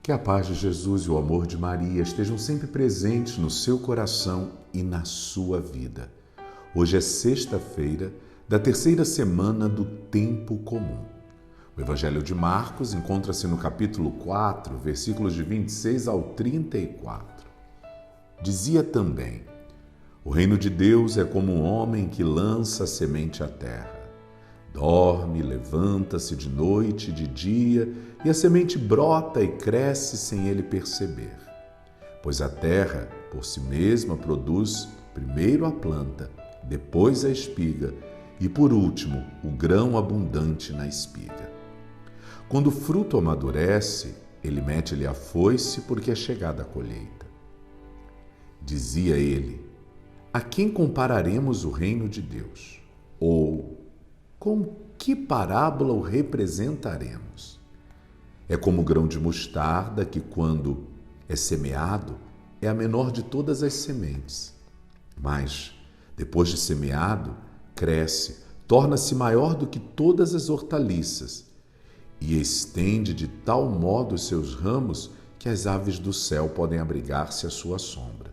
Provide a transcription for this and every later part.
Que a paz de Jesus e o amor de Maria estejam sempre presentes no seu coração e na sua vida. Hoje é sexta-feira da terceira semana do Tempo Comum. O Evangelho de Marcos encontra-se no capítulo 4, versículos de 26 ao 34. Dizia também: o reino de Deus é como um homem que lança a semente à terra. Dorme, levanta-se de noite e de dia, e a semente brota e cresce sem ele perceber. Pois a terra, por si mesma, produz primeiro a planta, depois a espiga e, por último, o grão abundante na espiga. Quando o fruto amadurece, ele mete-lhe a foice, porque é chegada a colheita. Dizia ele: a quem compararemos o reino de Deus? Ou com que parábola o representaremos? É como o grão de mostarda que, quando é semeado, é a menor de todas as sementes. Mas, depois de semeado, cresce, torna-se maior do que todas as hortaliças e estende de tal modo os seus ramos que as aves do céu podem abrigar-se à sua sombra.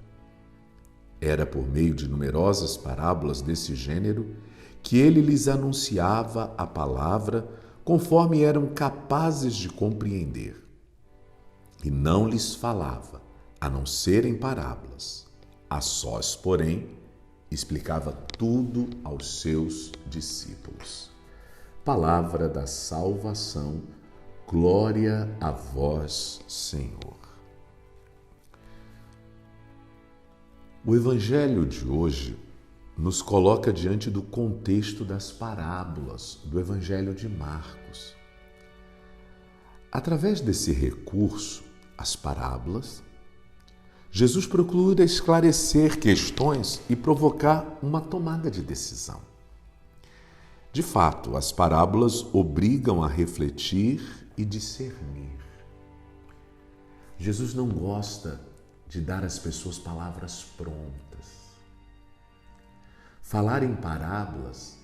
Era por meio de numerosas parábolas desse gênero que ele lhes anunciava a palavra conforme eram capazes de compreender. E não lhes falava, a não ser em parábolas. A sós, porém, explicava tudo aos seus discípulos. Palavra da salvação, glória a vós, Senhor. O Evangelho de hoje nos coloca diante do contexto das parábolas do Evangelho de Marcos. Através desse recurso, as parábolas, Jesus procura esclarecer questões e provocar uma tomada de decisão. De fato, as parábolas obrigam a refletir e discernir. Jesus não gosta de dar às pessoas palavras prontas. Falar em parábolas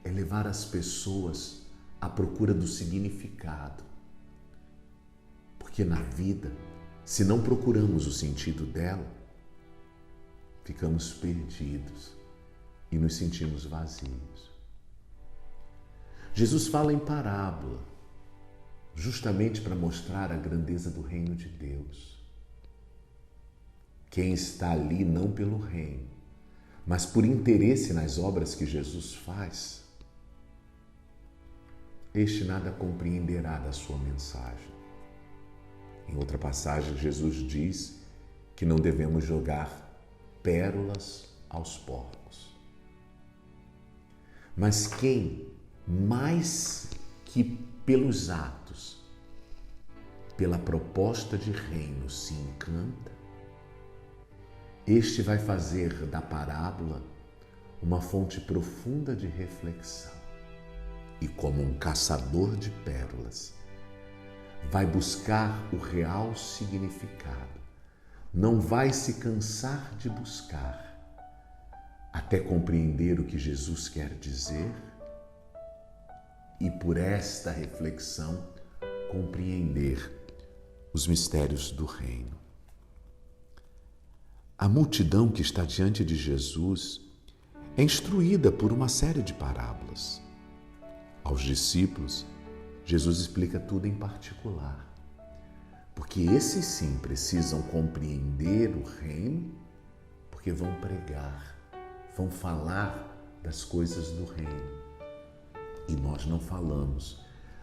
é levar as pessoas à procura do significado. Porque na vida, se não procuramos o sentido dela, ficamos perdidos e nos sentimos vazios. Jesus fala em parábola, justamente para mostrar a grandeza do reino de Deus. Quem está ali não pelo reino, mas por interesse nas obras que Jesus faz, este nada compreenderá da sua mensagem. Em outra passagem, Jesus diz que não devemos jogar pérolas aos porcos. Mas quem, mais que pelos atos, pela proposta de reino se encanta, este vai fazer da parábola uma fonte profunda de reflexão e, como um caçador de pérolas, vai buscar o real significado. Não vai se cansar de buscar até compreender o que Jesus quer dizer e, por esta reflexão, compreender os mistérios do reino. A multidão que está diante de Jesus é instruída por uma série de parábolas. Aos discípulos, Jesus explica tudo em particular, porque esses sim precisam compreender o reino, porque vão pregar, vão falar das coisas do reino. E nós não falamos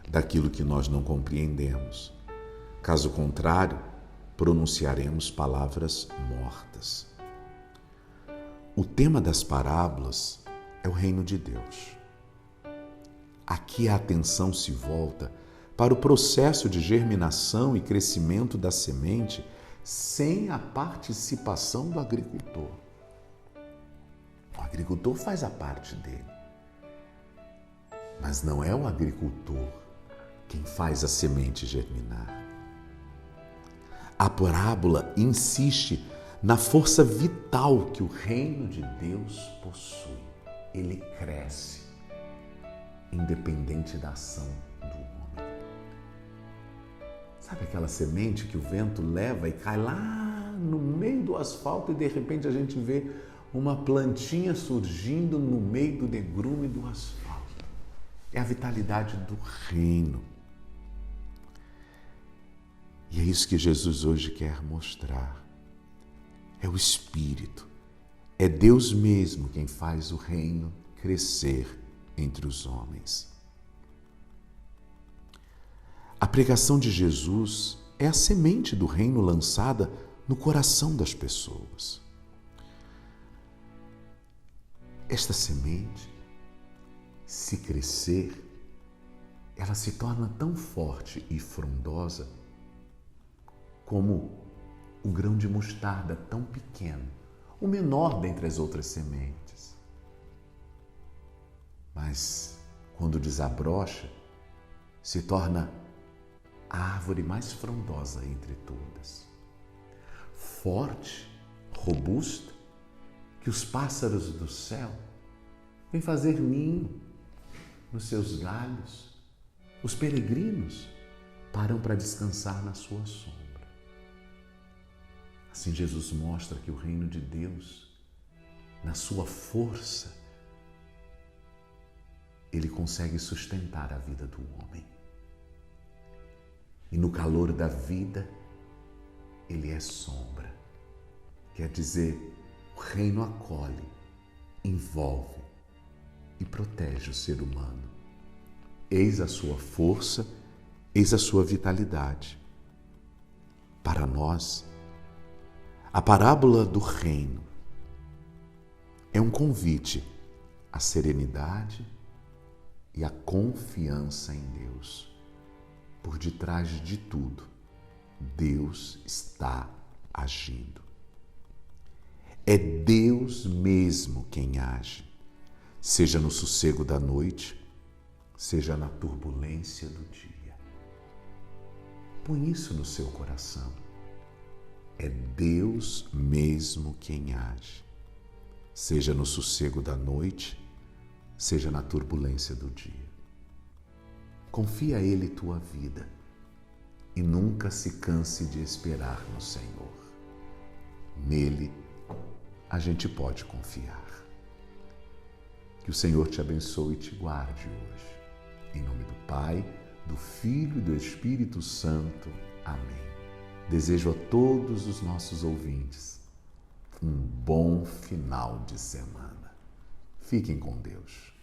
daquilo que nós não compreendemos. Caso contrário, pronunciaremos palavras mortas. O tema das parábolas é o reino de Deus. Aqui a atenção se volta para o processo de germinação e crescimento da semente sem a participação do agricultor. O agricultor faz a parte dele, mas não é o agricultor quem faz a semente germinar. A parábola insiste na força vital que o reino de Deus possui. Ele cresce, independente da ação do homem. Sabe aquela semente que o vento leva e cai lá no meio do asfalto e de repente a gente vê uma plantinha surgindo no meio do negrume do asfalto? É a vitalidade do reino. E é isso que Jesus hoje quer mostrar. É o Espírito. É Deus mesmo quem faz o reino crescer entre os homens. A pregação de Jesus é a semente do reino lançada no coração das pessoas. Esta semente, se crescer, ela se torna tão forte e frondosa como o grão de mostarda tão pequeno, o menor dentre as outras sementes. Mas, quando desabrocha, se torna a árvore mais frondosa entre todas. Forte, robusta, que os pássaros do céu vêm fazer ninho nos seus galhos. Os peregrinos param para descansar na sua sombra. Assim, Jesus mostra que o reino de Deus, na sua força, ele consegue sustentar a vida do homem. E no calor da vida, ele é sombra. Quer dizer, o reino acolhe, envolve e protege o ser humano. Eis a sua força, eis a sua vitalidade. Para nós, a parábola do reino é um convite à serenidade e à confiança em Deus. Por detrás de tudo, Deus está agindo. É Deus mesmo quem age, seja no sossego da noite, seja na turbulência do dia. Põe isso no seu coração. É Deus mesmo quem age, seja no sossego da noite, seja na turbulência do dia. Confia a Ele tua vida e nunca se canse de esperar no Senhor. Nele a gente pode confiar. Que o Senhor te abençoe e te guarde hoje. Em nome do Pai, do Filho e do Espírito Santo. Amém. Desejo a todos os nossos ouvintes um bom final de semana. Fiquem com Deus.